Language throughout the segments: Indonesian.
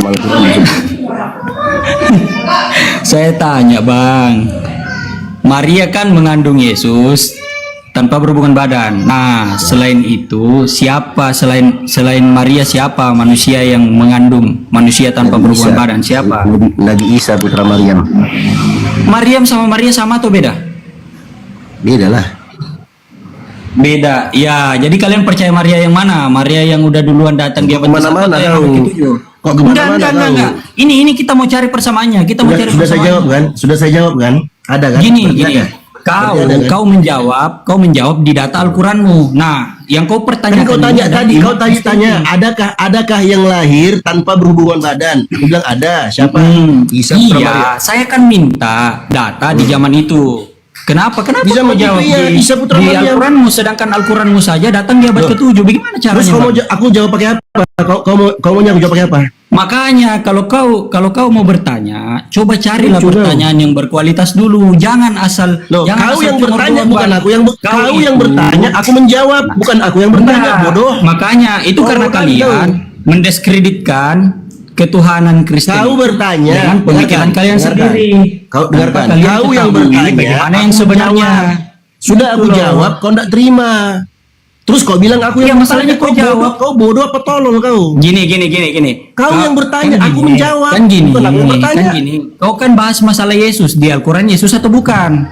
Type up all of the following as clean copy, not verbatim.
Al-Quran. Saya tanya Bang, Maria kan mengandung Yesus tanpa berhubungan badan. Nah, selain itu siapa selain Maria, siapa manusia yang mengandung manusia tanpa berhubungan badan? Siapa? Nabi Isa putra Maryam. Maryam sama Maria sama atau beda? Beda lah. Beda. Ya, jadi kalian percaya Maria yang mana? Maria yang udah duluan datang dia Kemana-mana kau. Kok kemana-mana enggak. Ini kita mau cari persamaannya. Kita mau cari Sudah saya jawab persamaannya. kan? Sudah saya jawab kan? Ada kan? Gini. Ada. Kau menjawab di data Al-Quranmu. Nah, yang kau pertanyakan Kan kau tanya tadi, kau tanya, adakah yang lahir tanpa berhubungan badan? Aku bilang ada. Siapa? Isa putra Maryam. Iya, saya kan minta data di zaman itu. Kenapa Bisa kau jawab iya, di Isa putra Maryam. Al-Quranmu, sedangkan Al-Quranmu saja datang di abad ke-7. Bagaimana caranya? Terus Bang? aku jawab pakai apa? Kau mau aku jawab pakai apa? Makanya kalau kau mau bertanya, coba carilah Lucu pertanyaan yang berkualitas dulu. Jangan asal Loh, jangan kau asal yang cuma bertanya doang, bukan Bang. aku kau yang itu- bertanya, aku menjawab, bukan aku yang bertanya, Enggak. bodoh. Makanya itu Kau karena kan kalian mendiskreditkan ketuhanan Kristen Kau bertanya, dengan pemikiran dengarkan, kalian dengarkan. sendiri. Kau Tanpa dengarkan, kalian kau yang ketahui bertanya, bagaimana yang aku sebenarnya. menjawab. Sudah aku Gitu loh. jawab, kau tidak terima. Terus kau bilang aku Iya, yang masalahnya bertanya, kau jawab. kau bodoh apa tolol kau? Gini. Kau yang bertanya, aku menjawab. Kan gini, Bukan aku yang bertanya. kan gini. Kau kan bahas masalah Yesus di Al-Quran, Yesus atau bukan?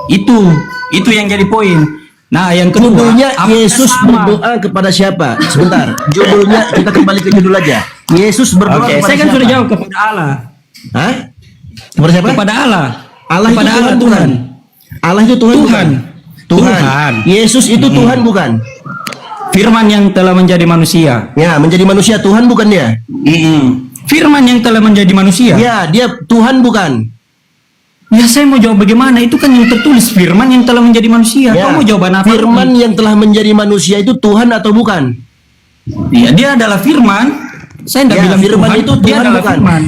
Itu yang jadi poin. Nah, yang kedua, Judulnya apakah Yesus sama? berdoa kepada siapa? Sebentar, judulnya kita kembali ke judul aja. Yesus berdoa Oke, kepada saya kan siapa? sudah jawab kepada Allah. Hah? Kepada siapa? Kepada Allah. Allah kepada itu Tuhan, Allah, bukan? Allah itu Tuhan, Tuhan. bukan? Tuhan. Yesus itu Tuhan, bukan? Firman yang telah menjadi manusia. Ya, menjadi manusia Tuhan, bukan dia? Firman yang telah menjadi manusia. Ya, dia Tuhan, bukan? Ya, saya mau jawab bagaimana? Itu kan yang tertulis firman yang telah menjadi manusia. Ya. Kau mau jawaban apa? Firman yang telah menjadi manusia itu Tuhan atau bukan? Ya, dia adalah firman. Saya tidak Ya, bilang firman Tuhan, itu dia Tuhan, adalah bukan? firman.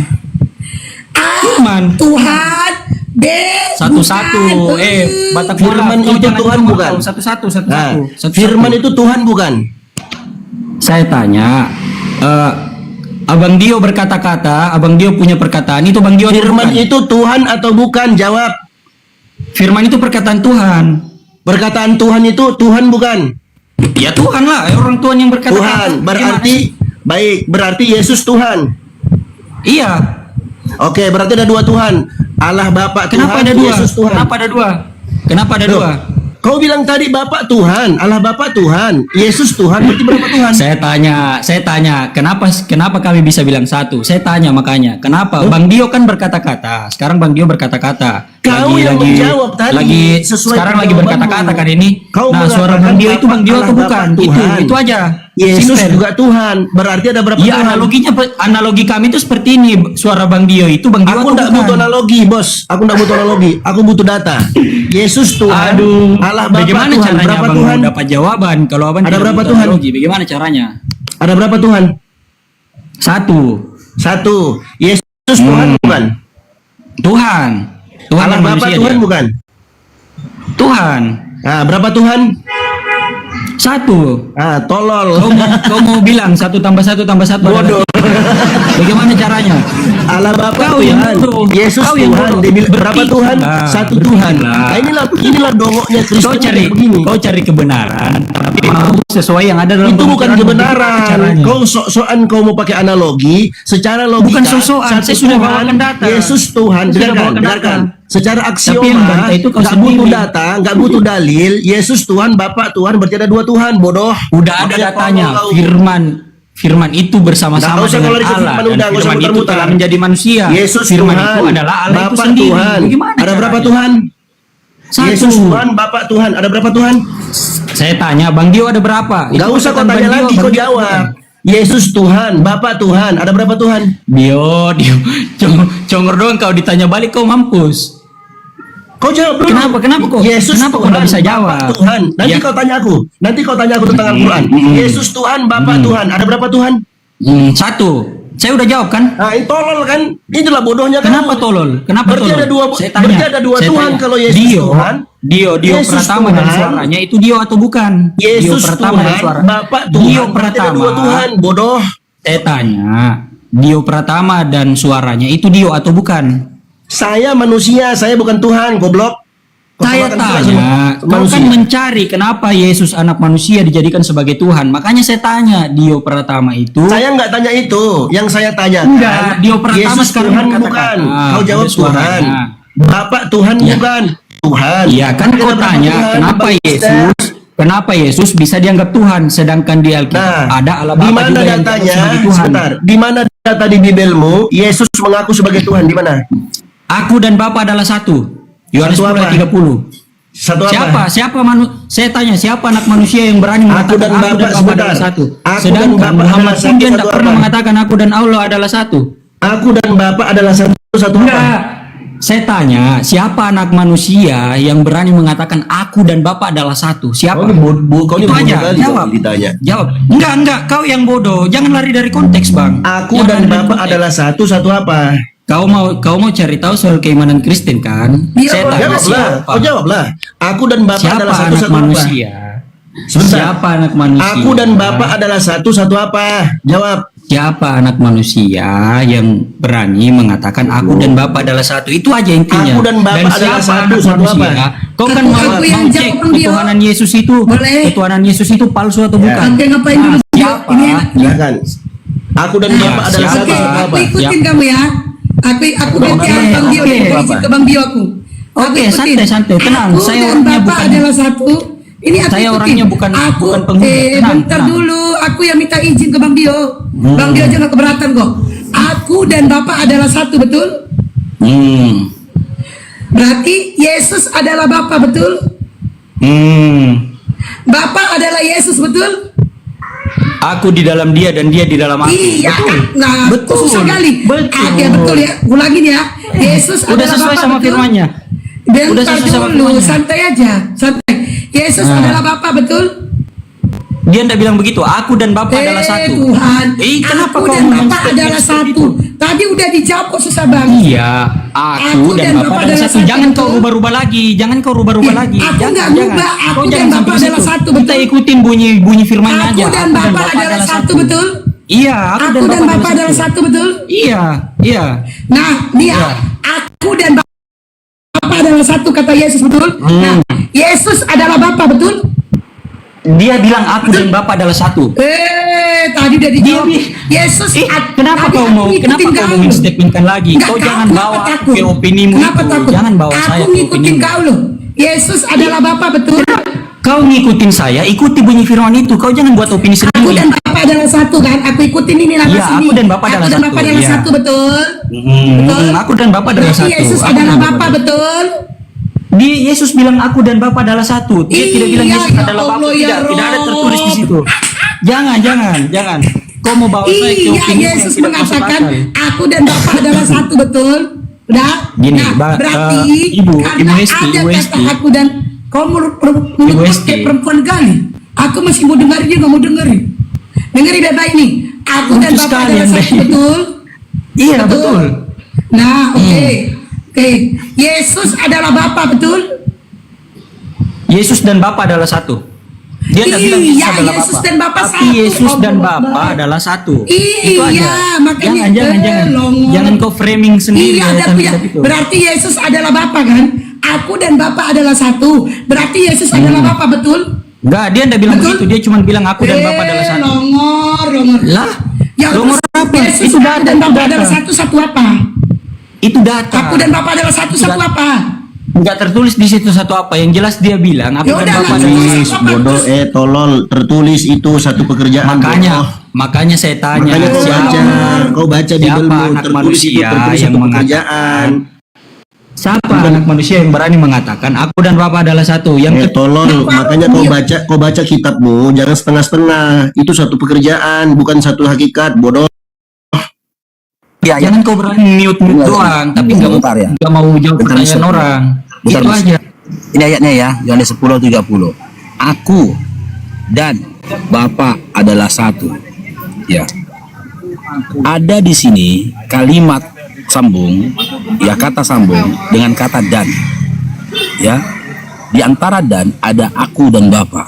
Firman. Tuhan Satu-satu. Batak Firman Kau itu jangan Tuhan, cuma bukan? tahu. Satu-satu. Nah, Satu-satu. firman itu Tuhan, bukan? Saya tanya, Abang Dio berkata-kata, Abang Dio punya perkataan itu, Bang Dio Firman bukan? itu Tuhan atau bukan? Jawab. Firman itu perkataan Tuhan. Perkataan Tuhan itu Tuhan, bukan? Ya Tuhan lah, orang Tuhan yang berkata-kata. Tuhan, berarti baik, berarti Yesus Tuhan. Iya. Oke, berarti ada dua Tuhan. Allah Bapa Kenapa Tuhan, ada dua? Yesus Tuhan. Kenapa ada dua? Kenapa ada Loh, dua? kau bilang tadi Bapak Tuhan, Allah Bapa Tuhan, Yesus Tuhan, berarti berapa Tuhan? Saya tanya, kenapa kami bisa bilang satu? Saya tanya makanya, kenapa? Bang Dio kan berkata-kata. Sekarang Bang Dio berkata-kata. Kau yang menjawab tadi sesuai sekarang lagi jawabanmu. berkata-kata kan ini. Kau Nah, suara mengatakan Bang Dio itu Bang Dio Allah atau Bapa bukan? Tuhan. Itu aja. Yesus Simple. juga Tuhan, berarti ada berapa Iya, Tuhan? analogi kami itu seperti ini. Suara Bang Dio itu Bang Dio Aku atau tidak bukan? butuh analogi, bos. Aku tidak butuh analogi. Aku butuh data. Yesus Tuhan, Aduh, Allah Bapa bagaimana Tuhan. caranya Berapa Abang Tuhan? mau dapat jawaban kalau Abang Ada tidak berapa butuh Tuhan? analogi? Bagaimana caranya? Ada berapa Tuhan? Satu. Satu. Yesus Tuhan, bukan? Tuhan. Tuhan Allah dan Bapa manusia Tuhan, dia. bukan? Tuhan. Nah, berapa Tuhan? Satu. Ah, tolol. Kau mau bilang satu tambah satu Bodoh. Bagaimana caranya? Allah Bapa Kau yang Tuhan, bodoh. Yesus Kau yang Tuhan. bodoh. Dia bilang, berapa Bertiga. Tuhan? Satu Tuhan. Bertiga. Nah, inilah dongoknya Kristen kayak begini. Kau cari kebenaran, tapi mau sesuai yang ada dalam Itu bukan pemikiran. kebenaran. Caranya. Kau sok-sokan kau mau pakai analogi. Secara logika. Bukan sok-sokan, satu saya sudah Tuhan, bawakan data. Yesus Tuhan. Saya sudah Dengarkan, bawakan dengarkan. data. Secara Tapi yang aksioma, bantah itu kau nggak butuh sendiri. data, nggak butuh dalil. Yesus Tuhan, Bapak Tuhan, berarti ada dua Tuhan. Bodoh. Udah ada Makanya datanya. tolol kau. Firman itu bersama-sama Nggak usah dengan kalau disebut Allah. firman Dan udah, nggak usah firman itu muter-muter. telah menjadi manusia. Yesus Firman Tuhan, itu adalah Allah itu Bapak sendiri. Tuhan. Bagaimana Ada berapa caranya? Tuhan? Satu. Yesus Tuhan, Bapak Tuhan. Ada berapa Tuhan? Saya tanya, Bang Dio ada berapa? Nggak Itu usah kau perkataan tanya Bang Dio, lagi, Bang kau Dio jawab. bukan. Yesus Tuhan, Bapak Tuhan. Ada berapa Tuhan? Dio. Congor doang kau ditanya balik kau mampus. Kau jawab dulu. Kenapa kok? Yesus Kenapa kau Tuhan, nggak bisa Bapak jawab? Tuhan. Nanti Ya. kau tanya aku. Nanti kau tanya aku tentang Al-Quran. Yesus Tuhan, Bapak Tuhan. Ada berapa Tuhan? Satu. Saya udah jawab kan? Nah, ini tolol kan? Itulah bodohnya Kenapa kamu. tolol? Kenapa Berarti tolol? ada dua. Saya tanya. Berarti ada dua Saya Tuhan tanya. kalau Yesus Tuhan. Dio Yesus pertama dari Tuhan. suaranya itu Dio atau bukan? Dio Yesus pertama dari Tuhan, suara. Bapak Tuhan. Dio Berarti ada pertama. dua Tuhan. Bodoh. Saya tanya, Dio Pratama dan suaranya itu Dio atau bukan? Saya manusia, saya bukan Tuhan, goblok. Kau Saya samakan tanya, sama kau manusia. kan mencari kenapa Yesus anak manusia dijadikan sebagai Tuhan. Makanya saya tanya, Dio Pratama itu. Saya nggak tanya itu. Yang saya tanya Enggak, Dio Pratama Yesus sekarang Tuhan berkata-kata. bukan. Ah, Kau jawab ada suaranya. Tuhan. Bapak Tuhan Iya. bukan. Tuhan. Iya kan Kita kau berapa tanya Tuhan, kenapa Bang Yesus, kenapa Yesus bisa dianggap Tuhan sedangkan di Alkitab Nah, ada Allah di Bapa mana juga yang dianggap datanya? sebagai Tuhan. Sebentar. Di mana data di Bibelmu Yesus mengaku sebagai Tuhan? Di mana? Aku dan Bapa adalah satu. Yohanes Satu 10 ayat apa? 30. Satu Siapa? apa? Siapa saya tanya siapa anak manusia yang berani Aku mengatakan dan Bapa sebentar. adalah satu? Aku Sedangkan dan Bapa Muhammad adalah pun dia satu, tidak satu pernah apa? mengatakan aku dan Allah adalah satu. Aku dan Bapak adalah satu apa? Enggak. Saya tanya, siapa anak manusia yang berani mengatakan aku dan Bapa adalah satu? Siapa? Kau ini Itu bodoh aja. kali Jawab. kalau ditanya. Jawab. Enggak, kau yang bodoh. Jangan lari dari konteks, Bang. Aku Jangan dan lari dari Bapak konteks. adalah satu apa? Kau mau cari tahu soal keimanan Kristen kan? Iya, Saya tanya Jawablah, siapa? kau jawablah. Aku dan Bapak Siapa adalah anak satu apa? manusia? Sebentar. Siapa anak manusia? Aku dan Bapak adalah satu apa? Jawab. Siapa anak manusia yang berani mengatakan aku dan Bapa adalah satu? Itu aja intinya. Aku dan Bapa adalah siapa satu, anak satu manusia? apa? Kau kan Aku mau yang cek jawab, Bang Dio. ketuhanan Yesus itu, Boleh. ketuhanan Yesus itu palsu atau Ya. bukan? Oke, ngapain dulu? Siapa? Ini enak. Silakan. Aku dan Ya, Bapak adalah siapa? satu Oke, apa? aku ikutin Siapa? kamu ya. Aku ganti Oke, Bang Dio, oke. aku izin ke Bang Dio aku. Oke, Aku ikutin. santai, tenang. Aku Saya dan orangnya Bapak bukan- adalah satu. Ini aku Saya ikutin. orangnya bukan penghina. Tenang, Bentar tenang. dulu. Aku yang minta izin ke Bang Dio. Bang Dio aja nggak keberatan kok. Aku dan Bapak adalah satu, betul? Hmm. Berarti Yesus adalah Bapa, betul? Bapak adalah Yesus, betul? Aku di dalam dia dan dia di dalam aku. Iya, Betul. nah, Betul. susah kali. Betul. Oke, betul ya. Ulangin ya. Yesus Udah adalah sesuai Bapa, sama betul? firmannya. Udah Bentar sesuai sama dulu, firmannya. santai aja, santai. Yesus Nah. adalah Bapa, betul? Dia tidak bilang begitu. Aku dan Bapa adalah satu. Tuhan, Kenapa aku kau dan ngomong Bapa statement adalah seperti satu. itu? Tadi udah dijawab kok susah banget. Iya, aku dan Bapa adalah satu. Jangan kau betul? rubah-rubah lagi. Jangan kau rubah-rubah Iya, lagi. aku Jangan, nggak jangan. rubah. Aku Kau dan jangan Bapa sampai adalah situ. satu, Kita betul? ikutin bunyi firmannya Aku aja. dan Bapa adalah satu, betul? Iya, Aku dan Bapa adalah satu, betul? Iya, iya. Nah, dia Iya. aku dan Bapa adalah satu, kata Yesus, betul? Nah, Yesus adalah Bapa, betul? Dia bilang aku dan Bapa adalah satu. Tadi udah dijawab. Dia- Yesus, Kenapa tadi kau aku mau? ngikutin Kenapa kau kau. mau statementkan lagi? Nggak, Kau jangan kenapa bawa takut? ke opinimu Kenapa itu. takut? Jangan bawa aku saya ke ngikutin opinimu. kau loh. Yesus adalah Bapa, betul? Kau ngikutin saya, ikuti bunyi firman itu. Kau jangan buat opini Aku sendiri. dan Bapa adalah satu kan? Aku ikutin ini nama Iya, sini. aku dan Bapa adalah Aku dan satu, Bapa adalah iya. satu, betul? Betul? Aku dan Bapa adalah Berarti satu. Yesus Aku adalah dan Bapa, betul? Yesus bilang aku dan Bapa adalah satu. Dia tidak bilang Iya, Yesus ya adalah Bapa. Allah, ya Tidak ada tertulis di Rob. situ. Jangan. Kau mau bawa saya ke Iya, opini yang Yesus tidak masuk mengatakan akal. aku dan Bapa adalah satu, betul? Udah? Gini, nah, berarti Ibu karena Hesti, ada Ibu kata Hesti. aku dan kau mulut Ibu Hesti. kayak perempuan kali. Aku masih mau dengerin dia nggak mau dengerin. Dengerin baik-baik nih. Aku dan Lucu Bapa sekali adalah Anda satu, ini. betul? Iya, betul. Nah, oke. Oke. Yesus adalah Bapa, betul? Yesus dan Bapa adalah satu. Dia tidak bilang Yesus Iya, adalah Yesus Bapa. dan Bapa Tapi satu. Yesus dan Allah Bapa Akbar. adalah satu. Iya, Itu aja. makanya, Jangan. longor. Jangan kau framing sendiri. Iya, ya, tapi ya, itu. berarti Yesus adalah Bapa kan? Aku dan Bapa adalah satu. Berarti Yesus adalah Bapa, betul? Enggak, dia tidak bilang Betul? begitu. Dia cuma bilang aku dan Bapa adalah satu. Longor. Lah, Ya, longor terus apa? Yesus Itu data, dan itu Bapa data. adalah satu, satu apa? Itu data. Aku dan Bapa adalah satu, satu Data. apa? Enggak tertulis di situ satu apa. Yang jelas dia bilang aku Ya dan udah, Bapa langsung adalah terus. satu. Bodoh, tolol, tertulis itu satu pekerjaan. bodoh. Makanya saya tanya Makanya kau baca siapa Bibelmu, anak tertulis itu manusia tertulis yang satu mengatakan pekerjaan. siapa anak manusia yang berani mengatakan aku dan Bapa adalah satu. Yang Tolol, makanya kau baca kitabmu, jangan setengah-setengah. Itu satu pekerjaan, bukan satu hakikat, bodoh. Ya, jangan kau berani mute doang, tapi Bentar ya. nggak mau jawab Bentar, pertanyaan Mas. orang. Bentar, Itu Mas. aja. Ini ayatnya ya, Yohanes 10:30. Aku dan Bapa adalah satu. Ya. Ada di sini kalimat sambung, ya kata sambung dengan kata dan. Ya. Di antara dan ada aku dan Bapa.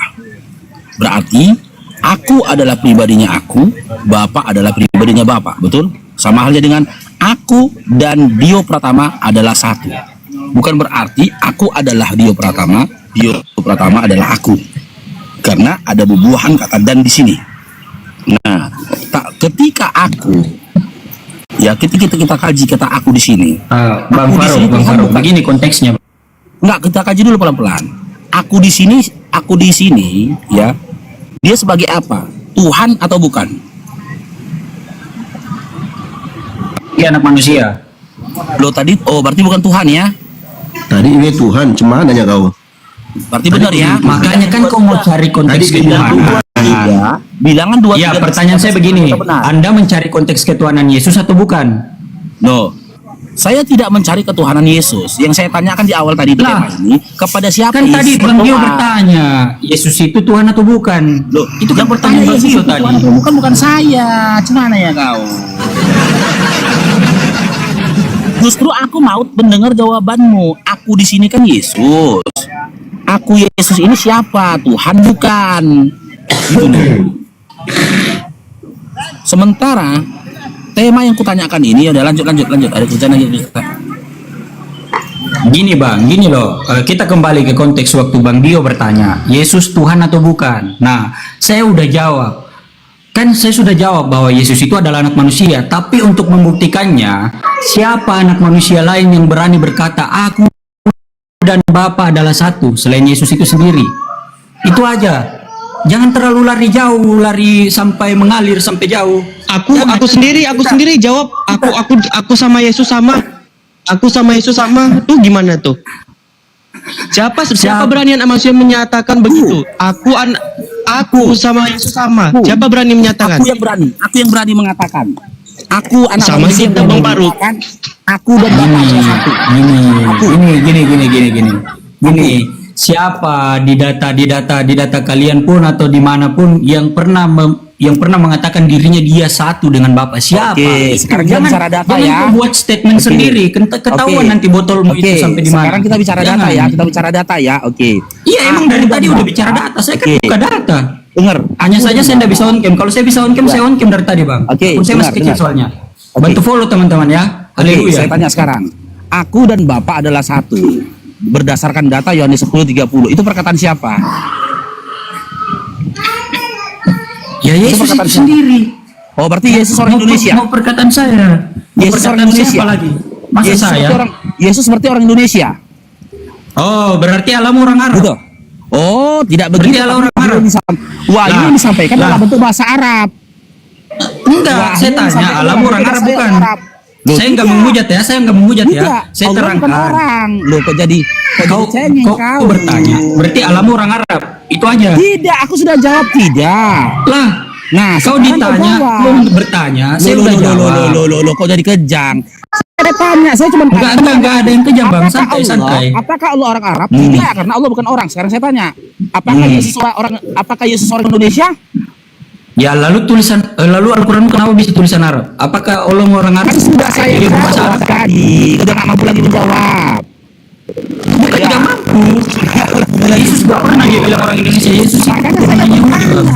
Berarti aku adalah pribadinya aku, Bapa adalah pribadinya Bapa, betul? Sama halnya dengan aku dan Dio Pratama adalah satu. Bukan berarti aku adalah Dio Pratama adalah aku. Karena ada bubuhan kata dan di sini. Nah, ketika aku, ya ketika kita kaji kata aku di sini. Bang Aku di sini Faruk, Tuhan bukan. begini konteksnya. Enggak, kita kaji dulu pelan-pelan. Aku di sini ya. Dia sebagai apa? Tuhan atau bukan? Dia anak manusia. Lo tadi berarti bukan Tuhan ya? Tadi ini Tuhan, cuma nanya kau. Berarti benar ya? Makanya kan kau mau cari konteks Tadi bilang ketuhanan. Tiga, bilangan 2 Ya, pertanyaan saya begini. Anda mencari konteks ketuhanan Yesus atau bukan? No. Saya tidak mencari ketuhanan Yesus. Yang saya tanyakan di awal tadi Lah. tema ini kepada siapa? Kan tadi Yesus Bang Dio berdoa? bertanya, Yesus itu Tuhan atau bukan? Loh, Itu kan yang pertanyaan Bang Yesus Dio itu tadi. Tuhan atau bukan saya. Gimana ya kau? Justru aku mau mendengar jawabanmu. Aku di sini kan Yesus. Aku Yesus ini siapa? Tuhan bukan. Gitu loh. Sementara tema yang kutanyakan ini ada lanjut. Ada kerjaan lagi. Gini Bang, gini loh. Kita kembali ke konteks waktu Bang Dio bertanya, Yesus Tuhan atau bukan? Nah, saya udah jawab. Kan saya sudah jawab bahwa Yesus itu adalah anak manusia. Tapi untuk membuktikannya, siapa anak manusia lain yang berani berkata, aku dan Bapa adalah satu, selain Yesus itu sendiri? Itu aja. Jangan terlalu lari jauh, lari sampai mengalir sampai jauh. Aku sendiri jawab aku sama Yesus sama. Aku sama Yesus sama. Tuh gimana tuh? Siapa berani anak manusia menyatakan begitu? Aku sama Yesus sama. Siapa berani menyatakan? Aku yang berani mengatakan. Aku anak Sama manusia kita, yang Bang berani Faruk. mengatakan, aku dan Bapa adalah satu. Gini. Siapa di data kalian pun atau dimanapun yang pernah mengatakan dirinya dia satu dengan Bapa? Siapa? Oke, sekarang kita bicara data ya. Jangan buat statement Oke. sendiri. Ketahuan Oke. nanti botolmu Oke, itu sampai di mana. sekarang kita bicara data ya. Kita bicara data ya. Oke. Iya, emang dari Aku tadi dan udah Bapa. bicara data. Saya kan Oke. buka data. Dengar. Hanya saja saya tidak bisa on cam. Kalau saya bisa on cam, saya on cam dari tadi, Bang. Oke, Akun saya masih kecil dengar. soalnya. Oke. Bantu follow teman-teman ya. Oke, Haleluya. saya tanya sekarang. Aku dan Bapa adalah satu. Berdasarkan data Yohanes 10:30. Itu perkataan siapa? Ya Yesus perkataan itu siapa? sendiri. Oh, berarti Yesus orang Indonesia. Mau perkataan saya. Mau Yesus orang perkataan Indonesia. siapa lagi? Masa Yesus saya? Yesus seperti orang Indonesia. Oh, berarti alamu orang Arab. Betul. Oh, tidak begitu. Berarti orang Tapi Arab. Wahyu Lah. yang disampaikan dalam bentuk bahasa Arab. Enggak, Wahyu saya yang tanya disampaikan alamu dalam orang bentuk Arab bahasa bukan. Arab. Loh, Saya enggak tidak. menghujat ya, saya enggak menghujat ya. Tidak. Saya Allah bukan terangkan. orang. Loh, kok jadi Kau cengeng kau bertanya, berarti alamu orang Arab. Itu aja. Tidak, aku sudah jawab tidak. Lah, Nah, kau sekarang ditanya, jawab. kau bertanya, saya udah jawab. Loh, kok jadi kejang? Saya tanya, saya cuma Enggak ada yang kejam, Bang. Apakah Santai. apakah Allah orang Arab? Tidak, karena Allah bukan orang. Sekarang saya tanya, apakah Yesus orang Indonesia? Ya, lalu Al-Qur'an kenapa bisa tulisan Arab? Apakah Allah orang Arab? Kan sudah saya Jadi bahasa jawab Arab. tadi, udah nggak mampu lagi menjawab. Bukan tidak mampu. Yesus gak pernah dia bilang orang Indonesia. Yesus itu orang Yahudi, Bang.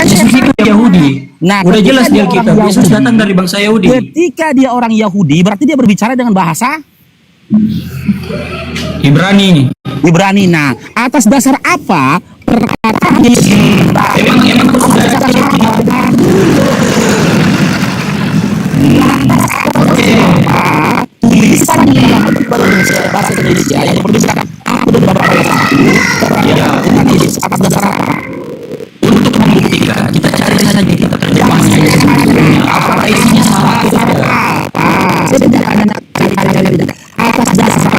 Yesus itu Yahudi. Nah, Udah ketika jelas dia di orang Alkitab. Yesus Yahudi, datang dari bangsa Yahudi. Ketika dia orang Yahudi, berarti dia berbicara dengan bahasa Ibrani. Ibrani. Nah, atas dasar apa perkataan Yesus? Emang Tulisan bahasa Indonesia yang berbicarakan aku dan Bapa adalah satu. Dengan Yesus atas dasar apa? untuk membuktikan kita cari saja kita terjemahnya apakah isinya sama atau tidak. Saya tidak akan cari atas dasar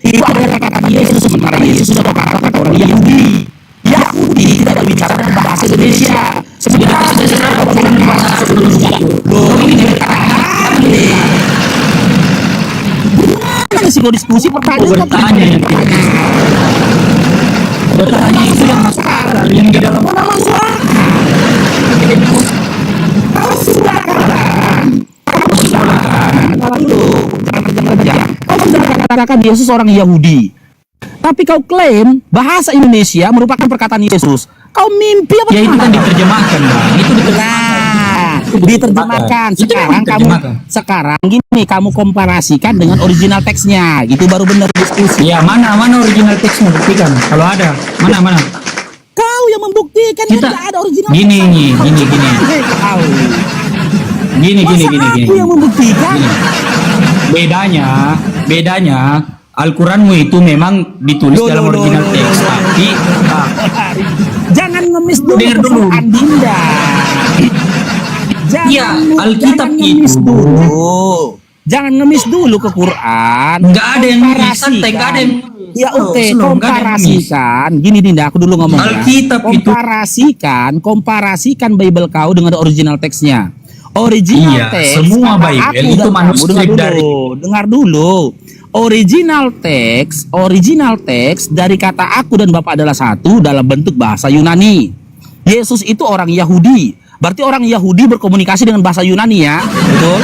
itu adalah kata Yesus, sementara Yesus adalah kata orang Yahudi. Yahudi tidak berbicara dengan bahasa Indonesia. Sebenarnya risiko diskusi Bertanya yang tidak bertanya itu yang masuk akal yang di dalam Kau sudah katakan Yesus orang Yahudi, tapi kau klaim bahasa Indonesia merupakan perkataan Yesus. Kau mimpi apa? ya itu kan diterjemahkan, Bang. Itu diterjemahkan. Nah, Diterjemahkan. Itu memang Sekarang gini, kamu komparasikan dengan original teksnya. Itu baru benar diskusi. Ya, mana original teksnya, buktikan. Kalau ada, mana. Kau yang membuktikan Kita tidak ada original gini. Kau. Gini. Aku yang membuktikan. Bedanya Al-Quranmu itu memang ditulis dalam original teks, tapi Jangan ngemis dulu Dengar dulu. Quran, Dinda. Iya, Alkitab ngemis itu. dulu. Jangan ngemis dulu ke Quran. Nggak ada yang ngemis, santai, nggak ada yang Ya oke, slow, nggak ada yang komparasikan. Gini Dinda, aku dulu ngomong ya. Alkitab itu. Komparasikan Bible kau dengan original teksnya. Original Iya, teks semua kata Bible aku itu dan kamu, manuskrip dengar dulu. Original teks dari kata aku dan Bapa adalah satu dalam bentuk bahasa Yunani. Yesus itu orang Yahudi. Berarti orang Yahudi berkomunikasi dengan bahasa Yunani ya, betul?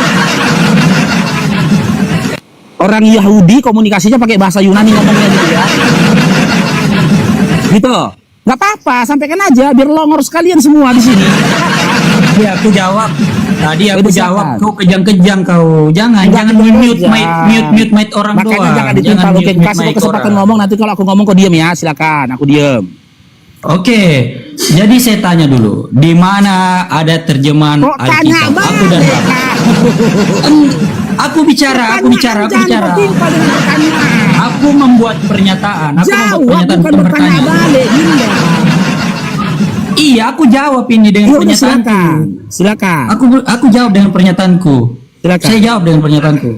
Orang Yahudi komunikasinya pakai bahasa Yunani ngomongnya gitu ya. Gitu. Gak apa-apa, sampaikan aja biar longor sekalian semua di sini. ya aku jawab. Tadi aku Udah jawab, silakan. kau kejang-kejang kau. Jangan mute mic orang Makanya doang. jangan ditimpal. Oke, mute kasih mic kau kesempatan orang. ngomong. Nanti kalau aku ngomong kau diam ya, silakan. Aku diam. Oke, jadi saya tanya dulu, di mana ada terjemahan Kok tanya Alkitab? Aku dan balik? aku bicara. Jangan kau timpal dengan pertanyaan. Aku membuat pernyataan. Aku membuat Jawab, pernyataan bukan bertanya pertanyaan. balik, Dinda. Iya, aku jawab ini dengan Ya udah, pernyataanku. silakan. Aku jawab dengan pernyataanku. Silakan. Saya jawab dengan pernyataanku.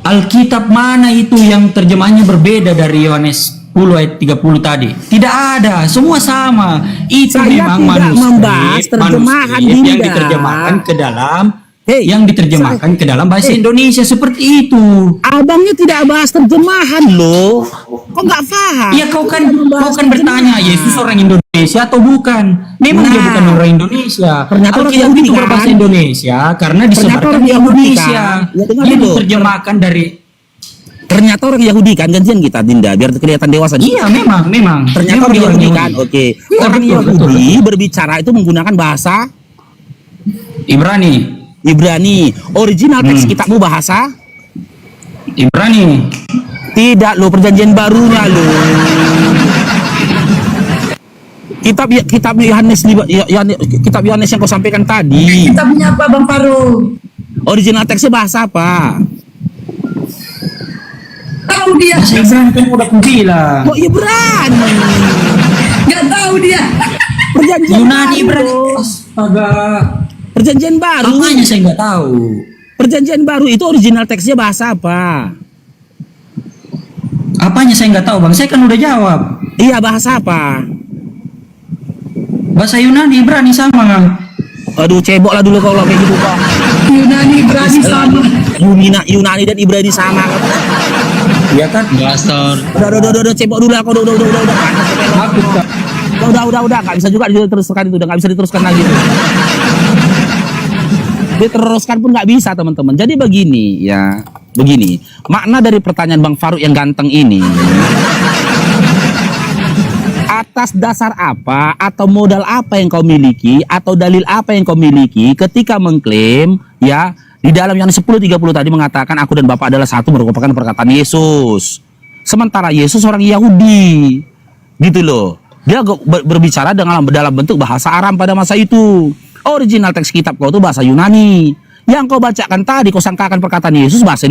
Alkitab mana itu yang terjemahannya berbeda dari Yohanes 10 ayat 30 tadi? Tidak ada, semua sama. Itu Saya memang tidak membahas terjemahan, manuskrip yang Dinda. diterjemahkan ke dalam Hei, ke dalam bahasa Indonesia seperti itu. Abangnya tidak bahas terjemahan loh. Kok nggak paham? Iya, kau kan Membahas bertanya, terjemahan. Yesus orang Indonesia atau bukan? Memang dia Nah, bukan orang Indonesia. ternyata orang Alkitab Yahudi itu kan? berbahasa Indonesia karena Ternyata disebarkan orang di Yahudi Indonesia. kan? Ya, dengar Dia dulu. diterjemahkan dari Ternyata orang Yahudi kan, gantian kita Dinda biar kelihatan dewasa. Iya, memang. Ternyata Memang orang dia Yahudi kan. Oke. Iya, Orang betul, Yahudi berbicara itu menggunakan bahasa Ibrani. Original teks kitabmu bahasa Ibrani. tidak lo, perjanjian barunya lo. Kitab Yohanes kitab Yohanes yang kau sampaikan tadi. Kitabnya apa Bang Faru? Original teksnya bahasa apa? Tahu dia. Bahasa Ibrani kan udah aku bilang. Kok Ibrani? Nggak tahu dia. Perjanjian Yunani baru. Ibrani. Astaga. Perjanjian baru. Apanya saya nggak tahu. Perjanjian baru itu original teksnya bahasa apa? Apanya saya nggak tahu, Bang. Saya kan udah jawab. Iya, bahasa apa? Bahasa Yunani, Ibrani sama. Aduh, cebok lah dulu kalau kayak gitu kok. Yunani berani sama. Yunani dan Ibrani sama. Iya kan? Dasar. Udah, cebok dulu aku udah. Udah, nggak bisa juga diteruskan itu, udah nggak bisa diteruskan lagi. Diteruskan pun nggak bisa teman-teman. Jadi begini, makna dari pertanyaan Bang Faruk yang ganteng ini. Atas dasar apa atau modal apa yang kau miliki atau dalil apa yang kau miliki ketika mengklaim ya di dalam Yohanes 10:30 tadi mengatakan aku dan Bapa adalah satu merupakan perkataan Yesus. Sementara Yesus orang Yahudi. Gitu loh. Dia berbicara dalam bentuk bahasa Aram pada masa itu. Original teks kitab kau itu bahasa Yunani. Yang kau bacakan tadi kau sangkakan perkataan Yesus bahasa